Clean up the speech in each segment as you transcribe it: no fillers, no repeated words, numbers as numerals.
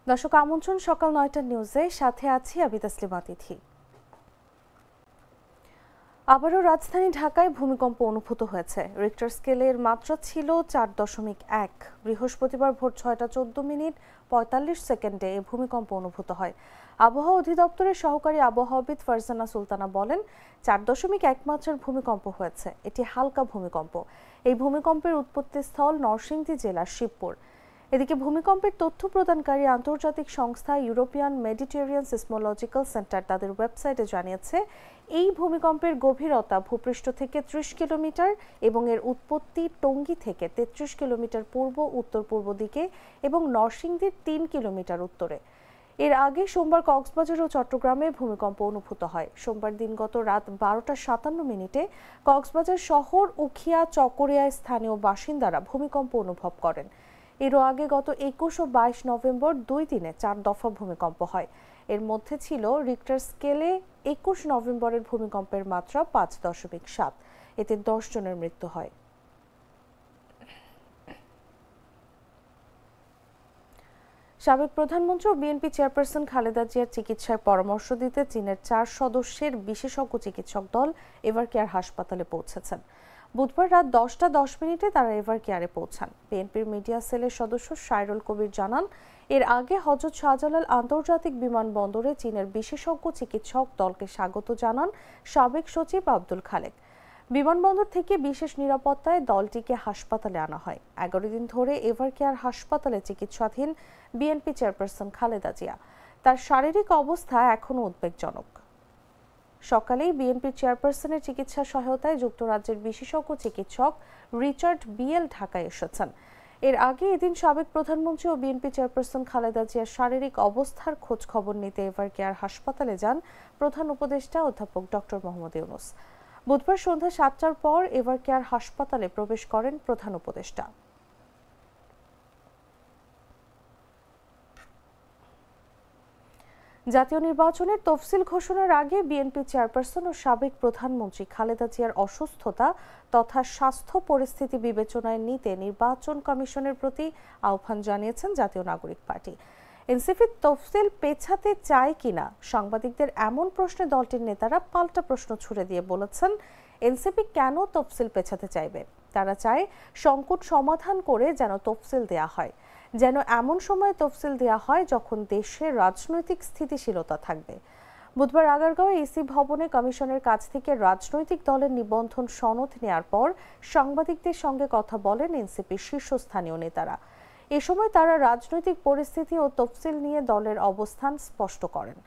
দর্শক আমন্ত্রণ সকাল ৯টার নিউজে, সাথে আছি আমি তাসলিমা তিথি। আবারও রাজধানী ঢাকায় ভূমিকম্প অনুভূত হয়েছে। রিক্টার স্কেলের মাত্রা ছিল 4.1। বৃহস্পতিবার ভোর ৬টা ১৪ মিনিট ৪৫ সেকেন্ডে এই ভূমিকম্প অনুভূত হয়। আবহাওয়া অধিদপ্তরের সহকারী আবহাওয়াবিদ ফারজানা সুলতানা বলেন, 4.1 মাত্রার ভূমিকম্প হয়েছে। এটি হালকা ভূমিকম্প। এই ভূমিকম্পের উৎপত্তিস্থল নরসিংদী জেলার শিবপুর। এদিকে ভূমিকম্পের তথ্য প্রদানকারী আন্তর্জাতিক সংস্থা ইউরোপিয়ান মেডিটেরিয়ান সিসমোলজিক্যাল সেন্টার তাদের ওয়েবসাইটে জানিয়েছে, এই ভূমিকম্পের গভীরতা ভূপৃষ্ঠ থেকে ৩০ কিলোমিটার এবং এর উৎপত্তি টঙ্গী থেকে ৩৩ কিলোমিটার পূর্ব উত্তর পূর্ব দিকে এবং নরসিংদীর ৩ কিলোমিটার উত্তরে। এর আগে সোমবার কক্সবাজার ও চট্টগ্রামে ভূমিকম্প অনুভূত হয়। সোমবার দিনগত রাত ১২টা ৫৭ মিনিটে কক্সবাজার শহর, উখিয়া, চকরিয়ায় স্থানীয় বাসিন্দারা ভূমিকম্প অনুভব করেন। এরও আগে গত ২১ ও ২২ নভেম্বর ২ দিনে ৪ দফা ভূমিকম্প হয়। এর মধ্যে ছিল রিক্টার স্কেলে ২১ নভেম্বরের ভূমিকম্পের মাত্রা ৫.৭। এতে ১০ জনের মৃত্যু হয়। সাবেক প্রধানমন্ত্রী ও বিএনপি চেয়ারপারসন খালেদা জিয়ার চিকিৎসায় পরামর্শ দিতে চীনের ৪ সদস্যের বিশেষজ্ঞ চিকিৎসক দল এভারকেয়ার হাসপাতালে পৌঁছেছেন। বুধবার রাত ১০টা ১০ মিনিটে তারা এভারকেয়ারে পৌঁছান। বিএনপির মিডিয়া সেলের সদস্য সাইরুল কবির জানান, এর আগে হযরত শাহজালাল আন্তর্জাতিক বিমানবন্দরে চীনের বিশেষজ্ঞ চিকিৎসক দলকে স্বাগত জানান সাবেক সচিব আব্দুল খালেক। বিমানবন্দর থেকে বিশেষ নিরাপত্তায় দলটিকে হাসপাতালে আনা হয়। ১১ দিন ধরে এভারকেয়ার হাসপাতালে চিকিৎসাধীন বিএনপি চেয়ারপারসন খালেদা জিয়া। তার শারীরিক অবস্থা এখনও উদ্বেগজনক। সকালেই বিএনপির চেয়ারপারসনের চিকিৎসা সহায়তায় যুক্তরাজ্যের বিশেষজ্ঞ চিকিৎসক রিচার্ড বিএল ঢাকায় এসেছেন। এর আগে এদিন সাবেক প্রধানমন্ত্রী ও বিএনপি চেয়ারপারসন খালেদা জিয়ার শারীরিক অবস্থার খোঁজ খবর নিতে এভারকেয়ার হাসপাতালে যান প্রধান উপদেষ্টা অধ্যাপক ডক্টর মোহাম্মদ ইউনূস। বুধবার সন্ধ্যা ৭টার পর এভারকেয়ার হাসপাতালে প্রবেশ করেন প্রধান উপদেষ্টা। জাতীয় নির্বাচনের তফসিল ঘোষণার আগে বিএনপি চেয়ারপারসন ও সাবেক প্রধানমন্ত্রী খালেদা জিয়ার অসুস্থতা তথা স্বাস্থ্য পরিস্থিতি বিবেচনায় নিতে নির্বাচন কমিশনের প্রতি আহ্বান জানিয়েছেন জাতীয় নাগরিক পার্টি। এনসিপি তফসিল পেছাতে চায় কিনা সাংবাদিকদের এমন প্রশ্নে দলটির নেতারা পাল্টা প্রশ্ন ছুড়ে দিয়ে বলেছেন, এনসিপি কেন তফসিল পেছাতে চাইবে? তারা চায় সংকট সমাধান করে যেন তফসিল দেয়া হয়, যেন এমন সময় তফসিল দেয়া হয় যখন দেশে রাজনৈতিক স্থিতিশীলতা থাকবে। বুধবার আগারগাঁও ইসি ভবনে কমিশনের কাছ থেকে রাজনৈতিক দলের নিবন্ধন সনদ নেয়ার পর সাংবাদিকদের সঙ্গে কথা বলেন এনসিপির শীর্ষস্থানীয় নেতারা। এ সময় তারা রাজনৈতিক পরিস্থিতি ও তফসিল নিয়ে দলের অবস্থান স্পষ্ট করেন।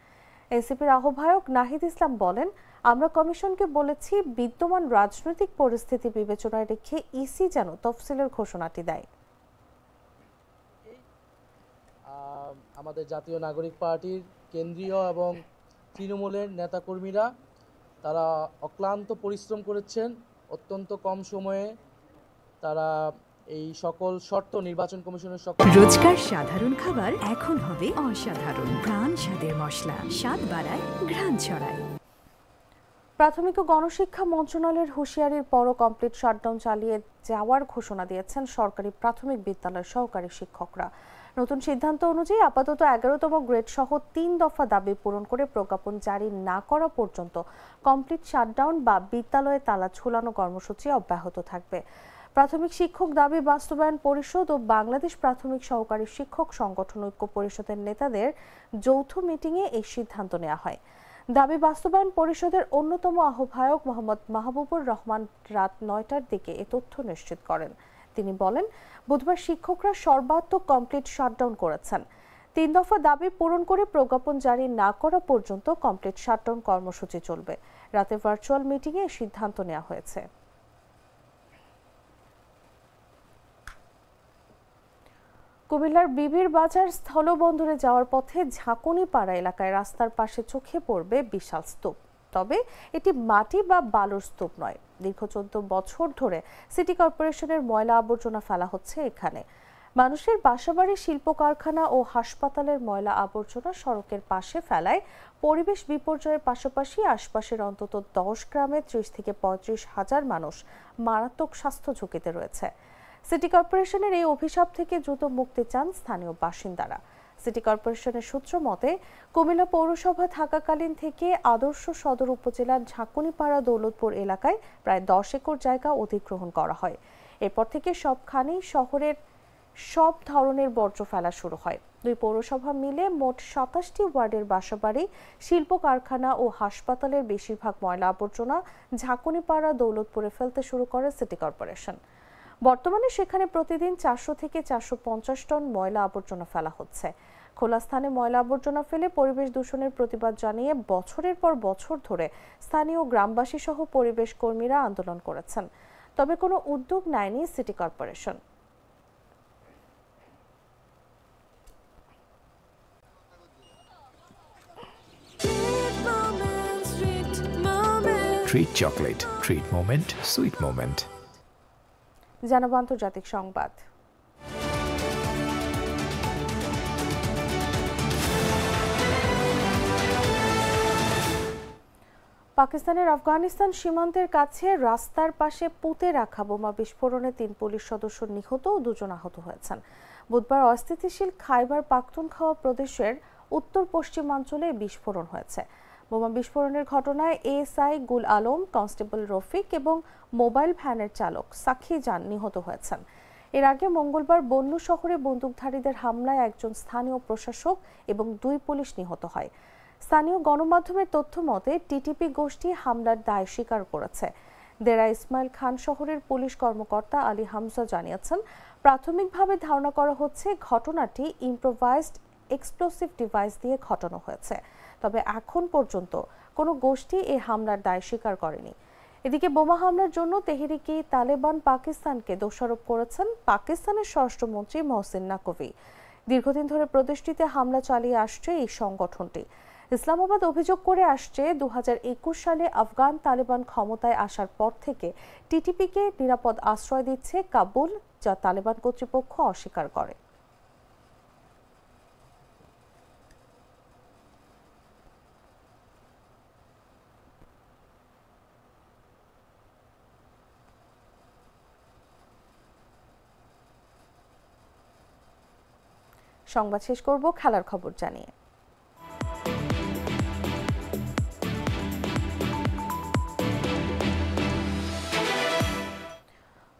এনসিপির আহ্বায়ক নাহিদ ইসলাম বলেন, আমরা কমিশনকে বলেছি বিদ্যমান রাজনৈতিক পরিস্থিতি বিবেচনায় রেখে ইসি যেন তফসিলের ঘোষণাটি দেয়। আমাদের জাতীয় নাগরিক পার্টির কেন্দ্রীয় এবং তৃণমূলের নেতাকর্মীরা তারা অক্লান্ত পরিশ্রম করেছেন। অত্যন্ত কম সময়ে তারা এই সকল শর্ত নির্বাচন কমিশনের সকল রোজকার সাধারণ খাবার এখন হবে অসাধারণ। প্রাণ স্বাদের মশলা, স্বাদ বাড়ায়, ঘ্রাণ ছড়ায়। প্রাথমিক ও গণশিক্ষা মন্ত্রণালয়ের হুঁশিয়ারির পরও কমপ্লিট শাটডাউন চালিয়ে যাওয়ার ঘোষণা দিয়েছেন সরকারি প্রাথমিক বিদ্যালয়ের সহকারী শিক্ষকরা। নতুন সিদ্ধান্ত অনুযায়ী আপাতত ১১তম গ্রেড সহ ৩ দফা দাবি পূরণ করে প্রজ্ঞাপন জারি না করা পর্যন্ত কমপ্লিট শাটডাউন বা বিদ্যালয়ে তালা ঝুলানো কর্মসূচি অব্যাহত থাকবে। প্রাথমিক শিক্ষক দাবি বাস্তবায়ন পরিষদ ও বাংলাদেশ প্রাথমিক সহকারী শিক্ষক সংগঠন ঐক্য পরিষদের নেতাদের যৌথ মিটিংয়ে এই সিদ্ধান্ত নেওয়া হয়। দাবি বাস্তবায়ন পরিষদের অন্যতম আহ্বায়ক মোহাম্মদ মাহবুবুর রহমান রাত ৯টার দিকে এ তথ্য নিশ্চিত করেন। তিনি বলেন, বুধবার শিক্ষকরা সর্বাত্মক কমপ্লিট শাটডাউন করেছেন। ৩ দফা দাবি পূরণ করে প্রজ্ঞাপন জারি না করা পর্যন্ত কমপ্লিট শাটডাউন কর্মসূচি চলবে। রাতে ভার্চুয়াল মিটিংয়ে সিদ্ধান্ত নেওয়া হয়েছে। কুমিল্লার বিবির বাজার স্থলবন্দরে যাওয়ার পথে ঝাঁকুনিপাড়া এলাকায় রাস্তার পাশে চোখে পড়বে বিশাল স্তূপ। তবে এটি মাটি বা বালুর স্তূপ নয়। দীর্ঘ ১৪ বছর ধরে সিটি কর্পোরেশনের ময়লা আবর্জনা ফেলা হচ্ছে এখানে। মানুষের বাসাবাড়ি, শিল্প কারখানা ও হাসপাতালের ময়লা আবর্জনা সড়কের পাশে ফেলায় পরিবেশ বিপর্যয়ের পাশাপাশি আশপাশের অন্তত ১০ গ্রামে ৩০ থেকে ৩৫ হাজার মানুষ মারাত্মক স্বাস্থ্য ঝুঁকিতে রয়েছে। সিটি কর্পোরেশনের এই অভিশাপ থেকে দ্রুত মুক্তি চান স্থানীয় বাসিন্দারা। সিটি কর্পোরেশনের সূত্র মতে, কুমিল্লা পৌরসভা থাকাকালীন থেকে আদর্শ সদর উপজেলার ঝাঁকুনিপাড়া দৌলতপুর এলাকায় প্রায় 10 একর জায়গা অধিগ্রহণ করা হয়। এরপর থেকে সবখানেই শহরের সব ধরনের বর্জ্য ফেলা শুরু হয়। দুই পৌরসভা মিলে মোট 27টি ওয়ার্ডের বাসাবাড়ি, শিল্প কারখানা ও হাসপাতালের বেশিরভাগ ময়লা আবর্জনা ঝাঁকুনিপাড়া দৌলতপুরে ফেলতে শুরু করে সিটি কর্পোরেশন। বর্তমানে সেখানে প্রতিদিন 400 থেকে 450 টন ময়লা আবর্জনা ফেলা হচ্ছে। খোলা স্থানে ময়লা আবর্জনা ফেলে পরিবেশ দূষণের প্রতিবাদ জানিয়ে বছরের পর বছর ধরে স্থানীয় গ্রামবাসী সহ পরিবেশ কর্মীরা আন্দোলন করেছেন, তবে কোনো উদ্যোগ নেয়নি city corporation. Treat chocolate, treat moment, sweet moment. জানাবো আন্তর্জাতিক সংবাদ। পাকিস্তানের আফগানিস্তান সীমান্তের কাছে রাস্তার পাশে পুঁতে রাখা বোমা বিস্ফোরণে 3 পুলিশ সদস্য নিহত ও 2 জন আহত হয়েছেন। বুধবার অস্থিতিশীল খাইবার পাখতুনখাওয়া প্রদেশের উত্তর পশ্চিমাঞ্চলে বিস্ফোরণ হয়েছে। বোমা বিস্ফোরণের ঘটনায় এএসআই গুল আলম, কনস্টেবল রফিক এবং মোবাইল ভ্যানের চালক সাক্ষী যান নিহত হয়েছেন। এর আগে মঙ্গলবার বন্নু শহরে বন্দুকধারীদের হামলায় একজন স্থানীয় প্রশাসক এবং 2 পুলিশ নিহত হয়। স্থানীয় গণমাধ্যমের তথ্য মতে টিটিপি গোষ্ঠী হামলার দায় স্বীকার করেছে। দেরা ইসমাইল খান শহরের পুলিশ কর্মকর্তা আলী হামজা জানিয়েছেন, প্রাথমিকভাবে ধারণা করা হচ্ছে ঘটনাটি ইম্প্রোভাইজড এক্সপ্লোসিভ ডিভাইস দিয়ে ঘটানো হয়েছে, তবে এখন পর্যন্ত কোনো গোষ্ঠী এই হামলার দায় স্বীকার করেনি। এদিকে বোমা হামলার জন্য তেহরিকে তালেবান পাকিস্তানকে দোষারোপ করেছেন পাকিস্তানের স্বরাষ্ট্রমন্ত্রী মহসিন নাকভি। দীর্ঘদিন ধরে প্রদেশটিতে হামলা চালিয়ে আসছে এই সংগঠনটি। ইসলামাবাদ অভিযোগ করে আসছে 2021 সালে আফগান তালেবান ক্ষমতায় আসার পর থেকে টিটিপিকে নিরাপদ আশ্রয় দিচ্ছে কাবুল, যা তালেবান কর্তৃপক্ষ অস্বীকার করে। সংবাদ শেষ করব খেলার খবর জানিয়ে।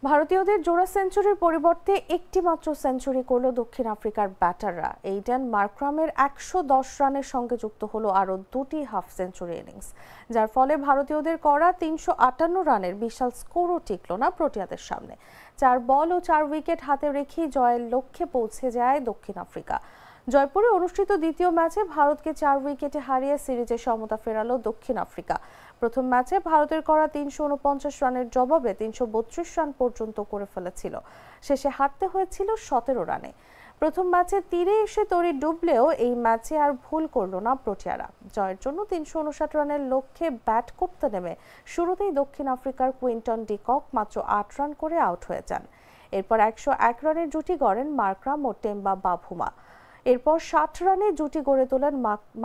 ভারতীয়দের জোড়া সেঞ্চুরির পরিবর্তে একটি মাত্র সেঞ্চুরি করল দক্ষিণ আফ্রিকার ব্যাটাররা। এইডেন মার্ক্রামের 110 রানের সঙ্গে যুক্ত হলো আরও 2টি হাফ সেঞ্চুরি ইনিংস, যার ফলে ভারতীয়দের করা 358 রানের বিশাল স্কোরও টিকল না প্রোটিয়াদের সামনে। 4 বল ও 4 উইকেট হাতে রেখেই জয়ের লক্ষ্যে পৌঁছে যায় দক্ষিণ আফ্রিকা। জয়পুরে অনুষ্ঠিত দ্বিতীয় ম্যাচে ভারতকে 4 উইকেটে হারিয়ে সিরিজে সমতা ফেরালো দক্ষিণ আফ্রিকা। প্রথম ম্যাচে ভারতের করা 349 রানের জবাবে 332 রান পর্যন্ত করে ফেলেছিল। শেষে হারতে হয়েছিল 17 রানে। প্রথম ম্যাচে তীরে এসে তরি ডুবলেও এই ম্যাচে আর ভুল করল না প্রোটিয়ারা। জয়ের জন্য 359 রানের লক্ষ্যে ব্যাট করতে নেমে শুরুতেই দক্ষিণ আফ্রিকার কুইন্টন ডিকক মাত্র 8 রান করে আউট হয়ে যান। এরপর 101 রানের জুটি গড়েন মার্ক্রাম ও টেম্বা বাভুমা। এরপর 60 রানে জুটি গড়ে তোলেন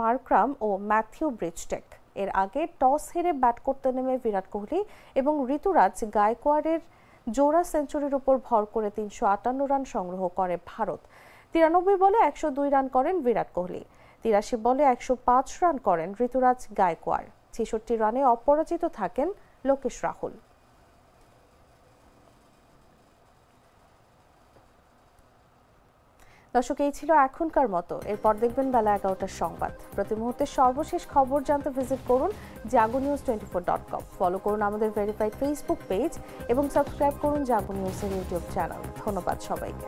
মার্ক্রাম ও ম্যাথিউ ব্রিজটেক। এর আগে টস হেরে ব্যাট করতে নেমে বিরাট কোহলি এবং ঋতুরাজ গায়কোয়াড়ের জোড়া সেঞ্চুরির উপর ভর করে 358 রান সংগ্রহ করে ভারত। 93 বলে 102 রান করেন বিরাট কোহলি। 83 বলে 105 রান করেন ঋতুরাজ গায়কোয়াড়। 66 রানে অপরাজিত থাকেন লোকেশ রাহুল। দর্শক, এই ছিল এখনকার মতো। এরপর দেখবেন বেলা 11টার সংবাদ। প্রতি মুহূর্তের সর্বশেষ খবর জানতে ভিজিট করুন jagonews24.com। ফলো করুন আমাদের ভেরিফাইড ফেসবুক পেজ এবং সাবস্ক্রাইব করুন জাগো নিউজের ইউটিউব চ্যানেল। ধন্যবাদ সবাইকে।